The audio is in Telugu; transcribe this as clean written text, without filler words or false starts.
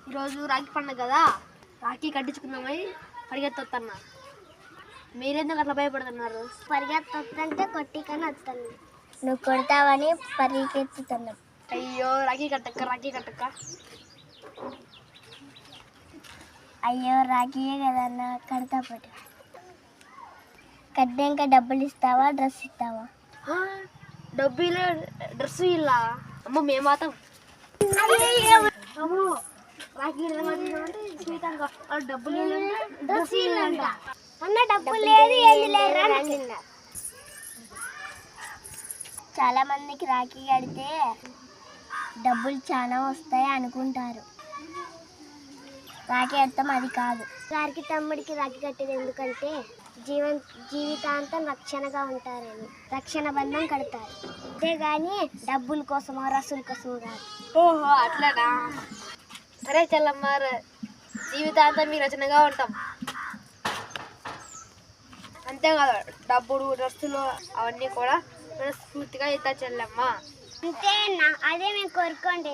ఈరోజు రాఖీ పండుగ కదా, రాఖీ కట్టించుకుందామని పరిగెత్తొస్తున్నా. మీరెందుకు అట్లా భయపడుతున్నారు? పరిగెత్తంటే కొట్టికని వస్తాను. నువ్వు కొడతావని పరిగెత్తుతున్నావు. అయ్యో రాఖీ కట్టక్క, రాఖీ కట్టక్క. అయ్యో రాఖీయే కదన్న, కడతా పట్టు. కట్టాక డబ్బులు ఇస్తావా, డ్రెస్ ఇస్తావా? డబ్బులు డ్రెస్ ఇలా అమ్మ మేము మాత్రం డబ్బులు అన్న డబ్బులు లేదు. చాలా మందికి రాఖీ కడితే డబ్బులు చాలా వస్తాయి అనుకుంటారు. రాఖీ అర్థం అది కాదు. గారికి తమ్ముడికి రాఖీ కట్టేది ఎందుకంటే జీవితాంతం రక్షణగా ఉంటారని రక్షణ బంధం కడతారు. అంతేగాని డబ్బుల కోసమో రసుల కోసమో కాదు. ఓహో అట్లానా? సరే చెల్లమ్మ, జీవితాంతం మీ రచనగా ఉంటాం. అంతేకాదు డబ్బులు డ్రెస్సులు అవన్నీ కూడా మనస్ఫూర్తిగా ఇస్తా చెల్లమ్మ. అంతేనా? అదే మేము కోరుకోండి.